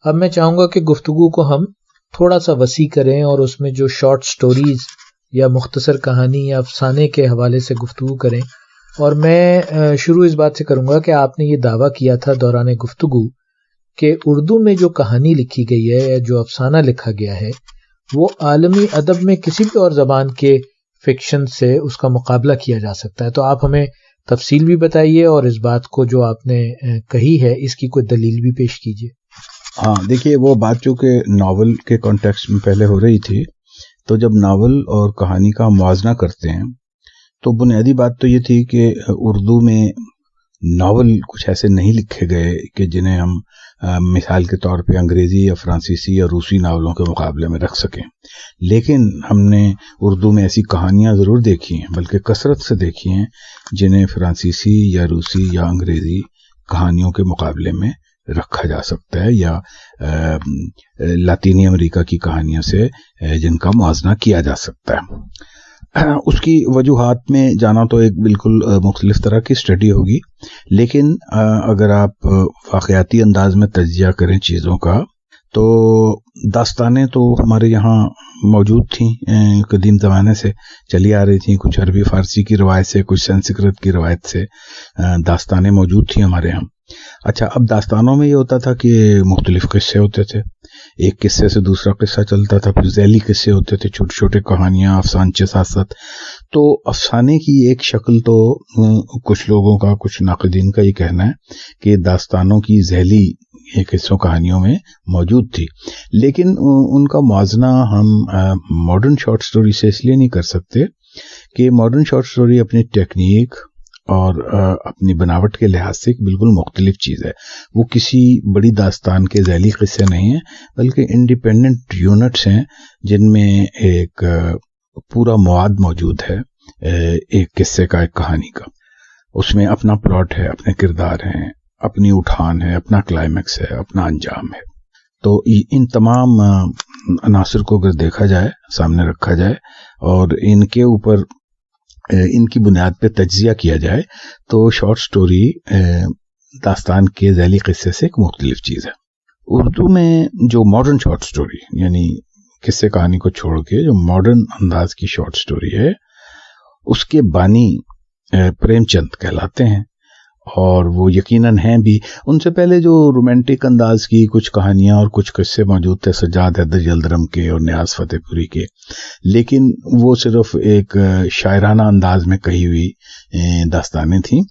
اب میں چاہوں گا کہ گفتگو کو ہم تھوڑا سا وسیع کریں اور اس میں جو شارٹ سٹوریز یا مختصر کہانی یا افسانے کے حوالے سے گفتگو کریں. اور میں شروع اس بات سے کروں گا کہ آپ نے یہ دعویٰ کیا تھا دوران گفتگو کہ اردو میں جو کہانی لکھی گئی ہے یا جو افسانہ لکھا گیا ہے وہ عالمی ادب میں کسی بھی اور زبان کے فکشن سے اس کا مقابلہ کیا جا سکتا ہے. تو آپ ہمیں تفصیل بھی بتائیے اور اس بات کو جو آپ نے کہی ہے اس کی کوئی دلیل بھی پیش کیجیے. ہاں دیکھیے، وہ بات جو کہ ناول کے کانٹیکسٹ میں پہلے ہو رہی تھی، تو جب ناول اور کہانی کا موازنہ کرتے ہیں تو بنیادی بات تو یہ تھی کہ اردو میں ناول کچھ ایسے نہیں لکھے گئے کہ جنہیں ہم مثال کے طور پہ انگریزی یا فرانسیسی یا روسی ناولوں کے مقابلے میں رکھ سکیں. لیکن ہم نے اردو میں ایسی کہانیاں ضرور دیکھی ہیں، بلکہ کثرت سے دیکھی ہیں، جنہیں فرانسیسی یا روسی یا انگریزی کہانیوں کے مقابلے میں رکھا جا سکتا ہے، یا لاطینی امریکہ کی کہانیوں سے جن کا موازنہ کیا جا سکتا ہے. اس کی وجوہات میں جانا تو ایک بالکل مختلف طرح کی اسٹڈی ہوگی، لیکن اگر آپ واقعاتی انداز میں تجزیہ کریں چیزوں کا، تو داستانیں تو ہمارے یہاں موجود تھیں، قدیم زمانے سے چلی آ رہی تھیں. کچھ عربی فارسی کی روایت سے، کچھ سنسکرت کی روایت سے داستانیں موجود تھیں ہمارے یہاں. اچھا، اب داستانوں میں یہ ہوتا تھا کہ مختلف قصے ہوتے تھے، ایک قصے سے دوسرا قصہ چلتا تھا، پھر ذیلی قصے ہوتے تھے، چھوٹے چھوٹے کہانیاں، افسانچے ساتھ ساتھ. تو افسانے کی ایک شکل تو کچھ لوگوں کا، کچھ ناقدین کا یہ کہنا ہے کہ داستانوں کی ذیلی قصوں کہانیوں میں موجود تھی. لیکن ان کا موازنہ ہم ماڈرن شارٹ سٹوری سے اس لیے نہیں کر سکتے کہ ماڈرن شارٹ سٹوری اپنی ٹیکنیک اور اپنی بناوٹ کے لحاظ سے ایک بالکل مختلف چیز ہے. وہ کسی بڑی داستان کے ذیلی قصے نہیں ہیں، بلکہ انڈیپینڈنٹ یونٹس ہیں جن میں ایک پورا مواد موجود ہے، ایک قصے کا، ایک کہانی کا. اس میں اپنا پلاٹ ہے، اپنے کردار ہیں، اپنی اٹھان ہے، اپنا کلائمیکس ہے، اپنا انجام ہے. تو ان تمام عناصر کو اگر دیکھا جائے، سامنے رکھا جائے اور ان کے اوپر ان کی بنیاد پہ تجزیہ کیا جائے، تو شارٹ سٹوری داستان کے ذیلی قصے سے ایک مختلف چیز ہے. اردو میں جو ماڈرن شارٹ سٹوری، یعنی قصے کہانی کو چھوڑ کے جو ماڈرن انداز کی شارٹ سٹوری ہے، اس کے بانی پریم چند کہلاتے ہیں، اور وہ یقیناً ہیں بھی. ان سے پہلے جو رومانٹک انداز کی کچھ کہانیاں اور کچھ قصے موجود تھے، سجاد حیدر یلدرم کے اور نیاز فتح پوری کے، لیکن وہ صرف ایک شاعرانہ انداز میں کہی ہوئی داستانیں تھیں.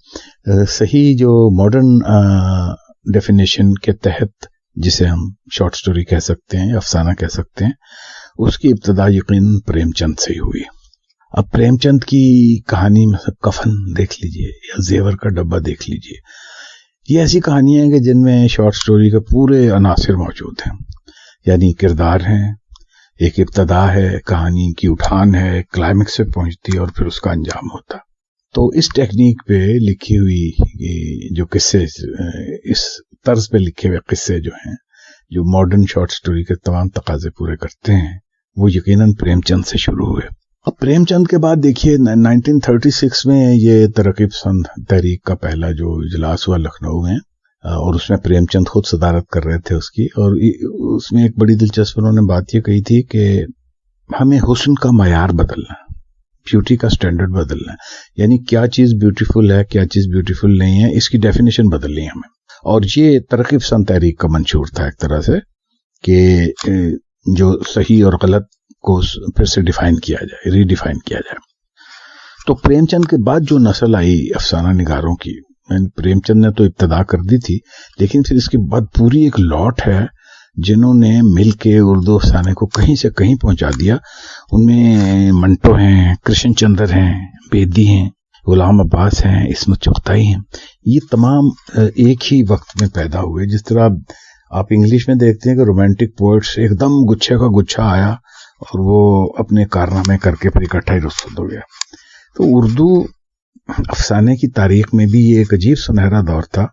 صحیح جو ماڈرن ڈیفینیشن کے تحت جسے ہم شارٹ سٹوری کہہ سکتے ہیں، افسانہ کہہ سکتے ہیں، اس کی ابتدا یقیناً پریم چند سے ہی ہوئی. اب پریم چند کی کہانی میں کفن دیکھ لیجئے یا زیور کا ڈبہ دیکھ لیجئے، یہ ایسی کہانیاں ہیں کہ جن میں شارٹ سٹوری کے پورے عناصر موجود ہیں. یعنی کردار ہیں، ایک ابتدا ہے، کہانی کی اٹھان ہے، کلائمیکس سے پہنچتی ہے اور پھر اس کا انجام ہوتا. تو اس ٹیکنیک پہ لکھی ہوئی جو قصے، اس طرز پہ لکھے ہوئے قصے جو ہیں، جو ماڈرن شارٹ سٹوری کے تمام تقاضے پورے کرتے ہیں، وہ یقیناً پریم چند سے شروع ہوئے. اب پریم چند کے بعد دیکھیے 1936 میں یہ ترقی پسند تحریک کا پہلا جو اجلاس ہوا لکھنؤ میں، اور اس میں پریم چند خود صدارت کر رہے تھے اس کی. اور اس میں ایک بڑی دلچسپ انہوں نے بات یہ کہی تھی کہ ہمیں حسن کا معیار بدلنا ہے، بیوٹی کا سٹینڈرڈ بدلنا ہے. یعنی کیا چیز بیوٹیفل ہے، کیا چیز بیوٹیفل نہیں ہے، اس کی ڈیفینیشن بدلنی ہے ہمیں. اور یہ ترقی پسند تحریک کا منشور تھا ایک طرح سے، کہ جو صحیح اور غلط کو پھر سے ڈیفائن کیا جائے، ری ڈیفائن کیا جائے. تو پریم چند کے بعد جو نسل آئی افسانہ نگاروں کی، پریم چند نے تو ابتدا کر دی تھی، لیکن پھر اس کے بعد پوری ایک لاٹ ہے جنہوں نے مل کے اردو افسانے کو کہیں سے کہیں پہنچا دیا. ان میں منٹو ہیں، کرشن چندر ہیں، بیدی ہیں، غلام عباس ہیں، عصمت چغتائی ہیں. یہ تمام ایک ہی وقت میں پیدا ہوئے. جس طرح آپ انگلش میں دیکھتے ہیں کہ رومانٹک پوئٹس ایک دم گچھے کا گچھا آیا اور وہ اپنے کارنامے کر کے پھر اکٹھا ہی رخصت ہو گیا. تو اردو افسانے کی تاریخ میں بھی یہ ایک عجیب سنہرا دور تھا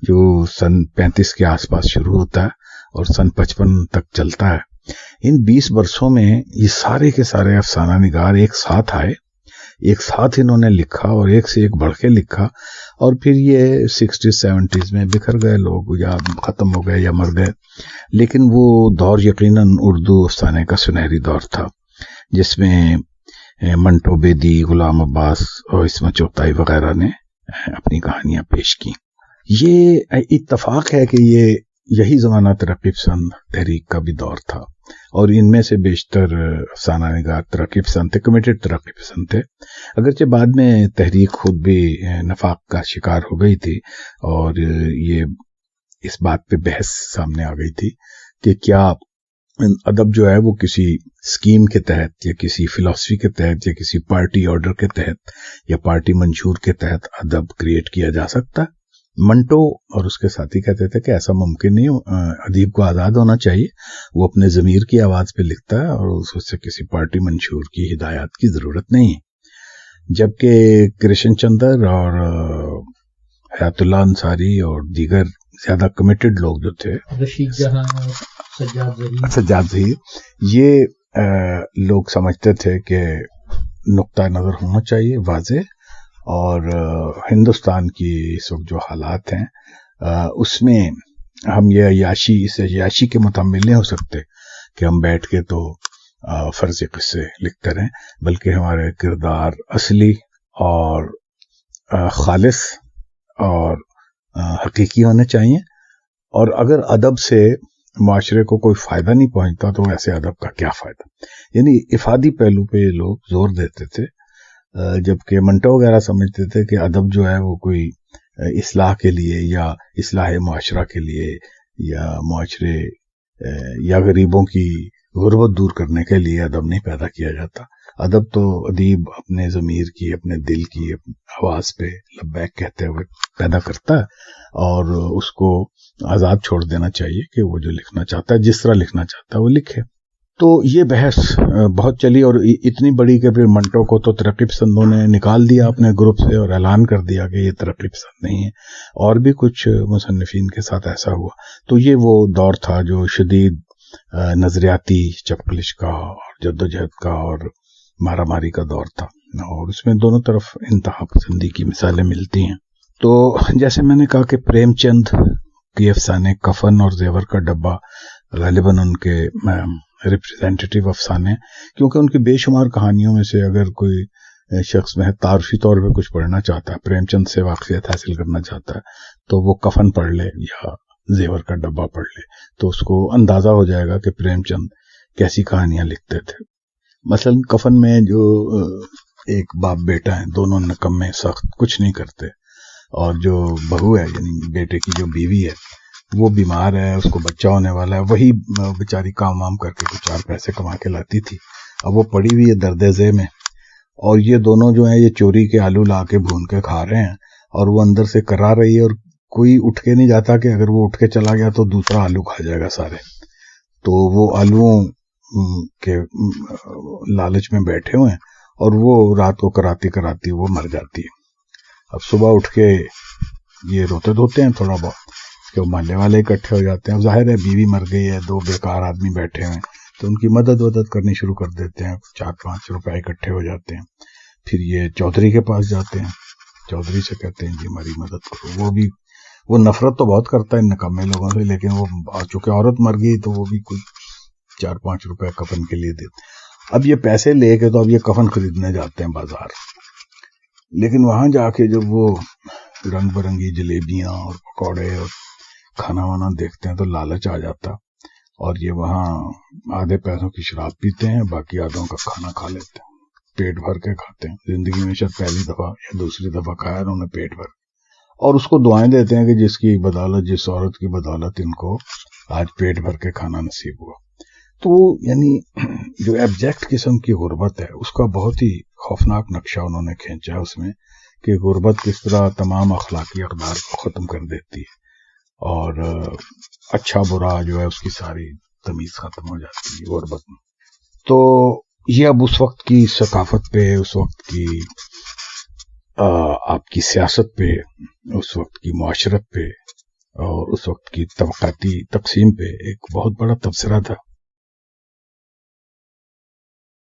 جو سن 35 کے آس پاس شروع ہوتا ہے اور سن 55 تک چلتا ہے. ان 20 برسوں میں یہ سارے کے سارے افسانہ نگار ایک ساتھ آئے، ایک ساتھ انہوں نے لکھا اور ایک سے ایک بڑھ کے لکھا، اور پھر یہ 60s 70s میں بکھر گئے لوگ، یا ختم ہو گئے یا مر گئے. لیکن وہ دور یقیناً اردو افسانے کا سنہری دور تھا، جس میں منٹو بیدی، غلام عباس اور عصمت چغتائی وغیرہ نے اپنی کہانیاں پیش کی. یہ اتفاق ہے کہ یہی زمانہ ترقی پسند تحریک کا بھی دور تھا، اور ان میں سے بیشتر افسانہ نگار ترقی پسند تھے، کمیٹڈ ترقی پسند تھے. اگرچہ بعد میں تحریک خود بھی نفاق کا شکار ہو گئی تھی، اور یہ اس بات پہ بحث سامنے آ گئی تھی کہ کیا ادب جو ہے وہ کسی اسکیم کے تحت یا کسی فلسفی کے تحت یا کسی پارٹی آرڈر کے تحت یا پارٹی منشور کے تحت ادب کریٹ کیا جا سکتا. منٹو اور اس کے ساتھی کہتے تھے کہ ایسا ممکن نہیں، ادیب کو آزاد ہونا چاہیے، وہ اپنے ضمیر کی آواز پہ لکھتا ہے اور اس سے کسی پارٹی منشور کی ہدایات کی ضرورت نہیں ہے. جبکہ کرشن چندر اور حیات اللہ انصاری اور دیگر زیادہ کمیٹڈ لوگ جو تھے، رشید جہاں اور سجاد ظہیر، یہ لوگ سمجھتے تھے کہ نقطہ نظر ہونا چاہیے واضح، اور ہندوستان کی اس وقت جو حالات ہیں اس میں ہم یہ عیاشی کے متحمل نہیں ہو سکتے کہ ہم بیٹھ کے تو فرضی قصے لکھتے رہیں، بلکہ ہمارے کردار اصلی اور خالص اور حقیقی ہونے چاہیے. اور اگر ادب سے معاشرے کو کوئی فائدہ نہیں پہنچتا تو ایسے ادب کا کیا فائدہ. یعنی افادی پہلو پہ یہ لوگ زور دیتے تھے، جبکہ منٹو وغیرہ سمجھتے تھے کہ ادب جو ہے وہ کوئی اصلاح کے لیے یا اصلاح معاشرہ کے لیے یا معاشرے یا غریبوں کی غربت دور کرنے کے لیے ادب نہیں پیدا کیا جاتا. ادب تو ادیب اپنے ضمیر کی، اپنے دل کی آواز پہ لبیک کہتے ہوئے پیدا کرتا ہے، اور اس کو آزاد چھوڑ دینا چاہیے کہ وہ جو لکھنا چاہتا ہے، جس طرح لکھنا چاہتا ہے وہ لکھے. تو یہ بحث بہت چلی، اور اتنی بڑی کہ پھر منٹو کو تو ترقی پسندوں نے نکال دیا اپنے گروپ سے اور اعلان کر دیا کہ یہ ترقی پسند نہیں ہے. اور بھی کچھ مصنفین کے ساتھ ایسا ہوا. تو یہ وہ دور تھا جو شدید نظریاتی چپکلش کا اور جدوجہد کا اور مارا ماری کا دور تھا، اور اس میں دونوں طرف انتہا پسندی کی مثالیں ملتی ہیں. تو جیسے میں نے کہا کہ پریم چند کے افسانے کفن اور زیور کا ڈبہ غالباً ان کے ریپریزنٹیٹیو افسانے، کیونکہ ان کی بے شمار کہانیوں میں سے اگر کوئی شخص میں تعارفی طور پہ کچھ پڑھنا چاہتا ہے، پریم چند سے واقفیت حاصل کرنا چاہتا ہے، تو وہ کفن پڑھ لے یا زیور کا ڈبہ پڑھ لے، تو اس کو اندازہ ہو جائے گا کہ پریم چند کیسی کہانیاں لکھتے تھے. مثلا کفن میں جو ایک باپ بیٹا ہیں، دونوں نکمے سخت، کچھ نہیں کرتے، اور جو بہو ہے یعنی بیٹے کی جو بیوی ہے وہ بیمار ہے، اس کو بچہ ہونے والا ہے، وہی بیچاری کام وام کر کے کچھ 4 پیسے کما کے لاتی تھی. اب وہ پڑی ہوئی ہے درد ذہ میں، اور یہ دونوں جو ہیں یہ چوری کے آلو لا کے بھون کے کھا رہے ہیں، اور وہ اندر سے کرا رہی ہے، اور کوئی اٹھ کے نہیں جاتا کہ اگر وہ اٹھ کے چلا گیا تو دوسرا آلو کھا جائے گا سارے. تو وہ آلوؤں کے لالچ میں بیٹھے ہوئے ہیں، اور وہ رات کو کراتی کراتی وہ مر جاتی ہے. اب صبح اٹھ کے یہ روتے دھوتے ہیں تھوڑا بہت کہ وہ محلے والے اکٹھے ہو جاتے ہیں. اب ظاہر ہے بیوی مر گئی ہے، 2 بیکار آدمی بیٹھے ہوئے ہیں، تو ان کی مدد کرنی شروع کر دیتے ہیں. 4-5 روپے اکٹھے ہو جاتے ہیں. پھر یہ چودھری کے پاس جاتے ہیں، چودھری سے کہتے ہیں جی ہماری مدد کرو. وہ نفرت تو بہت کرتا ہے ان نکمے لوگوں سے، لیکن وہ چونکہ عورت مر گئی تو وہ بھی کچھ 4-5 روپے کفن کے لیے دیتے. اب یہ پیسے لے کے تو اب یہ کفن خریدنے جاتے ہیں بازار، لیکن وہاں جا کے جب وہ رنگ برنگی جلیبیاں اور پکوڑے اور کھانا وانا دیکھتے ہیں تو لالچ آ جاتا، اور یہ وہاں آدھے پیسوں کی شراب پیتے ہیں، باقی آدھوں کا کھانا کھا لیتے ہیں، پیٹ بھر کے کھاتے ہیں. زندگی میں شاید پہلی دفعہ یا دوسری دفعہ کھایا انہوں نے پیٹ بھر، اور اس کو دعائیں دیتے ہیں کہ جس کی بدولت، جس عورت کی بدولت ان کو آج پیٹ بھر کے کھانا نصیب ہوا. تو یعنی جو ایبجیکٹ قسم کی غربت ہے اس کا بہت ہی خوفناک نقشہ انہوں نے کھینچا اس میں، کہ غربت کس طرح تمام اخلاقی اقدار کو ختم کر دیتی ہے، اور اچھا برا جو ہے اس کی ساری تمیز ختم ہو جاتی ہے غربت میں. تو یہ اب اس وقت کی ثقافت پہ، اس وقت کی آپ کی سیاست پہ، اس وقت کی معاشرت پہ اور اس وقت کی طبقاتی تقسیم پہ ایک بہت بڑا تبصرہ تھا.